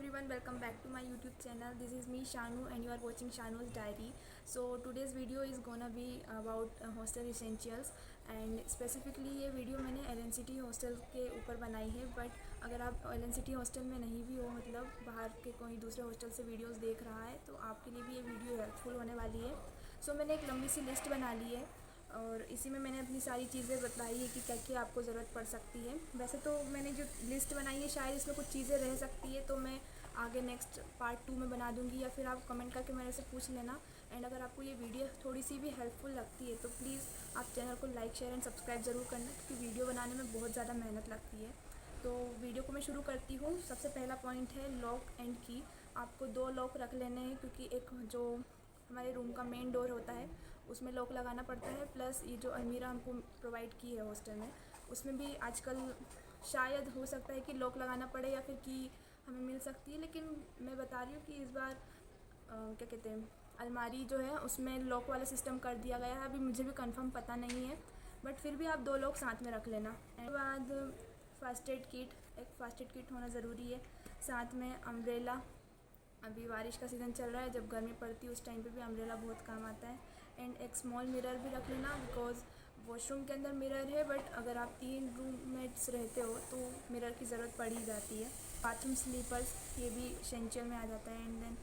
everyone, welcome back to my YouTube channel. This is me Shanu and you are watching Shanu's Diary. So today's video is gonna be about hostel essentials and specifically ये video मैंने LNCT hostel के ऊपर बनाई है. But अगर आप LNCT hostel में नहीं भी हो, मतलब बाहर के कोई दूसरे हॉस्टल से वीडियोस देख रहा है, तो आपके लिए भी ये वीडियो हेल्पफुल होने वाली है. सो मैंने एक लंबी सी लिस्ट बना ली है और इसी में मैंने अपनी सारी चीज़ें बताई है कि क्या क्या आपको ज़रूरत पड़ सकती है. वैसे तो मैंने जो लिस्ट बनाई है शायद इसमें कुछ चीज़ें रह सकती है, तो मैं आगे नेक्स्ट पार्ट 2 में बना दूंगी, या फिर आप कमेंट करके मेरे से पूछ लेना. एंड अगर आपको ये वीडियो थोड़ी सी भी हेल्पफुल लगती है तो प्लीज़ आप चैनल को लाइक शेयर एंड सब्सक्राइब ज़रूर करना, क्योंकि वीडियो बनाने में बहुत ज़्यादा मेहनत लगती है. तो वीडियो को मैं शुरू करती हूँ. सबसे पहला पॉइंट है लॉक एंड की. आपको 2 लॉक रख लेने हैं, क्योंकि एक जो हमारे रूम का मेन डोर होता है उसमें लॉक लगाना पड़ता है, प्लस ये जो अलमीरा हमको प्रोवाइड की है हॉस्टल में उसमें भी आजकल शायद हो सकता है कि लॉक लगाना पड़े या फिर कि हमें मिल सकती है. लेकिन मैं बता रही हूँ कि इस बार क्या कहते हैं, अलमारी जो है उसमें लॉक वाला सिस्टम कर दिया गया है. अभी मुझे भी कंफर्म पता नहीं है, बट फिर भी आप 2 लॉक साथ में रख लेना. उसके बाद फ़र्स्ट एड किट, एक फ़र्स्ट एड किट होना ज़रूरी है. साथ में अम्ब्रेला, अभी बारिश का सीज़न चल रहा है, जब गर्मी पड़ती है उस टाइम पे भी अम्ब्रेला बहुत काम आता है. एंड एक स्मॉल मिरर भी रख लेना, बिकॉज़ वॉशरूम के अंदर मिरर है, बट अगर आप 3 रूममेट्स रहते हो तो मिरर की ज़रूरत पड़ ही जाती है. बाथरूम स्लीपर्स, ये भी एसेंशियल में आ जाता है. And then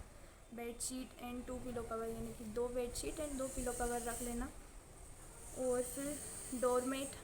bed sheet and 2 pillow cover, यानी कि 2 bed sheet and 2 pillow cover रख लेना. और फिर doormat.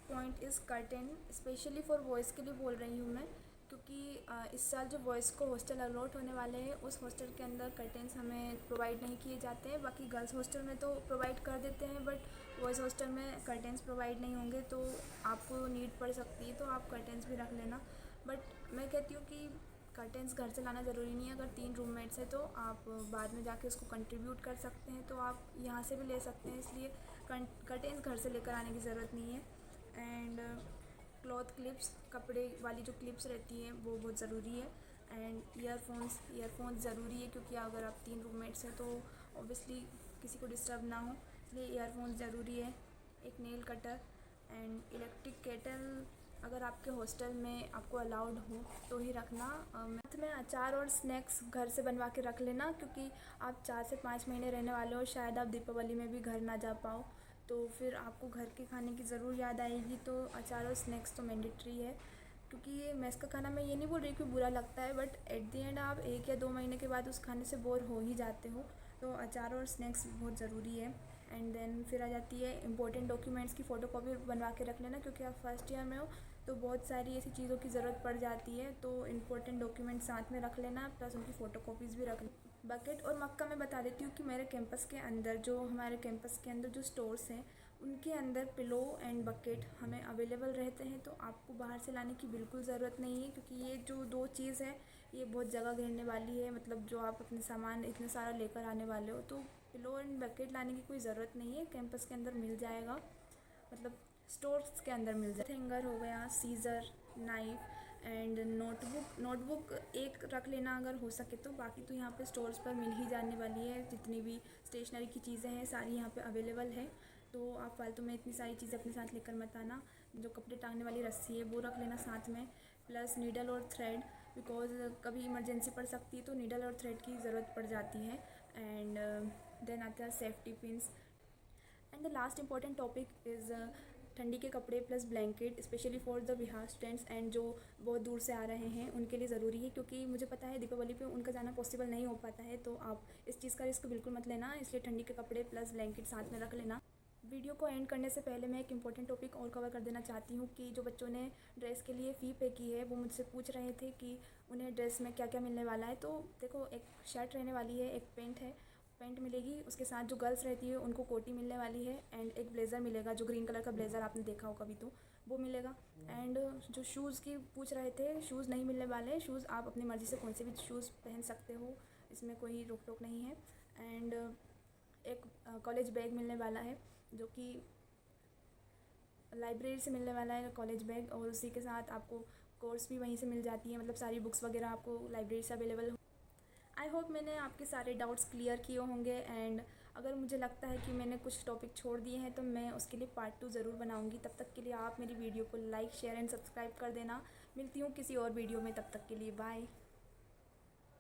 Point is curtain, specially for boys के लिए बोल रही हूँ मैं, क्योंकि इस साल जो बॉयज़ को हॉस्टल अलॉट होने वाले हैं उस हॉस्टल के अंदर कर्टेन्स हमें प्रोवाइड नहीं किए जाते हैं. बाकी गर्ल्स हॉस्टल में तो प्रोवाइड कर देते हैं, बट बॉयज़ हॉस्टल में कर्टेन्स प्रोवाइड नहीं होंगे, तो आपको नीड पड़ सकती है, तो आप कर्टेन्स भी रख लेना. बट मैं कहती हूँ कि कर्टेन्स घर से लाना ज़रूरी नहीं है. अगर 3 रूममेट्स हैं तो आप बाद में जाके उसको कंट्रीब्यूट कर सकते हैं, तो आप यहाँ से भी ले सकते हैं, इसलिए कर्टेन्स घर से लेकर आने की ज़रूरत नहीं है. एंड क्लॉथ क्लिप्स, कपड़े वाली जो क्लिप्स रहती हैं वो बहुत ज़रूरी है. एंड ईयरफोन्स ज़रूरी है, क्योंकि अगर आप 3 रूममेट्स हैं तो ऑब्वियसली किसी को डिस्टर्ब ना हो, इसलिए ईयरफोन्स ज़रूरी है. एक nail cutter and electric kettle अगर आपके हॉस्टल में आपको अलाउड हो तो ही रखना. साथ में अचार और स्नैक्स घर से बनवा के रख लेना, क्योंकि आप 4 से 5 महीने रहने वाले हो, शायद आप दीपावली में भी घर ना जा पाओ, तो फिर आपको घर के खाने की ज़रूर याद आएगी. तो अचार और स्नैक्स तो मैंडेटरी है, क्योंकि ये मेस का खाना, मैं ये नहीं बोल रही कि बुरा लगता है, बट एट दी एंड आप 1 या 2 महीने के बाद उस खाने से बोर हो ही जाते हो, तो अचार और स्नैक्स बहुत ज़रूरी है. एंड देन फिर आ जाती है इंपॉर्टेंट डॉक्यूमेंट्स की फ़ोटोकॉपी बनवा के रख लेना, क्योंकि आप फर्स्ट ईयर में हो तो बहुत सारी ऐसी चीज़ों की ज़रूरत पड़ जाती है, तो इंपॉर्टेंट डॉक्यूमेंट्स साथ में रख लेना, प्लस उनकी फ़ोटोकॉपीज़ भी रख लेना. बकेट और मक्का मैं बता देती हूँ कि मेरे कैंपस के अंदर, जो हमारे कैंपस के अंदर जो स्टोर्स हैं उनके अंदर पिलो एंड बकेट हमें अवेलेबल रहते हैं, तो आपको बाहर से लाने की बिल्कुल ज़रूरत नहीं है, क्योंकि ये जो 2 चीज़ है ये बहुत जगह घेरने वाली है. मतलब जो आप अपने सामान इतने सारा लेकर आने वाले हो, तो पिलो एंड बकेट लाने की कोई ज़रूरत नहीं है, कैंपस के अंदर मिल जाएगा, मतलब स्टोर्स के अंदर मिल जाए. हैंगर हो गया, सीज़र, नाइफ एंड नोटबुक एक रख लेना अगर हो सके तो. बाकी तो यहाँ पे स्टोर्स पर मिल ही जाने वाली है, जितनी भी स्टेशनरी की चीज़ें हैं सारी यहाँ पे अवेलेबल है, तो आप फालतू में इतनी सारी चीज़ें अपने साथ लेकर मत आना. जो कपड़े टांगने वाली रस्सी है वो रख लेना साथ में, प्लस नीडल और थ्रेड, बिकॉज़ कभी इमरजेंसी पड़ सकती है तो नीडल और थ्रेड की ज़रूरत पड़ जाती है. एंड देन आता है safety pins. And the last important topic is ठंडी के कपड़े plus blanket, specially for the Bihar students and जो बहुत दूर से आ रहे हैं उनके लिए ज़रूरी है, क्योंकि मुझे पता है दीपावली पे उनका जाना पॉसिबल नहीं हो पाता है, तो आप इस चीज़ का रिस्क बिल्कुल मत लेना, इसलिए ठंडी के कपड़े प्लस ब्लैंकेट साथ में रख लेना. वीडियो को एंड करने से पहले मैं एक इंपॉर्टेंट टॉपिक और कवर कर देना चाहती हूँ कि जो बच्चों ने ड्रेस के लिए फ़ी पे की है वो मुझसे पूछ रहे थे कि उन्हें ड्रेस में क्या क्या मिलने वाला है. तो देखो, एक शर्ट रहने वाली है, एक पैंट मिलेगी, उसके साथ जो गर्ल्स रहती है उनको कोटी मिलने वाली है, एंड एक ब्लेज़र मिलेगा, जो ग्रीन कलर का ब्लेज़र आपने देखा हो कभी तो वो मिलेगा. एंड जो शूज़ की पूछ रहे थे, शूज़ नहीं मिलने वाले. शूज़ आप अपनी मर्ज़ी से कौन से भी शूज़ पहन सकते हो, इसमें कोई रोक टोक नहीं है. एंड एक कॉलेज बैग मिलने वाला है, जो कि लाइब्रेरी से मिलने वाला है कॉलेज बैग, और उसी के साथ आपको कोर्स भी वहीं से मिल जाती है, मतलब सारी बुक्स वगैरह आपको लाइब्रेरी से अवेलेबल. आई होप मैंने आपके सारे डाउट्स क्लियर किए होंगे. एंड अगर मुझे लगता है कि मैंने कुछ टॉपिक छोड़ दिए हैं तो मैं उसके लिए पार्ट 2 ज़रूर बनाऊंगी. तब तक के लिए आप मेरी वीडियो को लाइक शेयर एंड सब्सक्राइब कर देना. मिलती हूँ किसी और वीडियो में, तब तक के लिए बाय.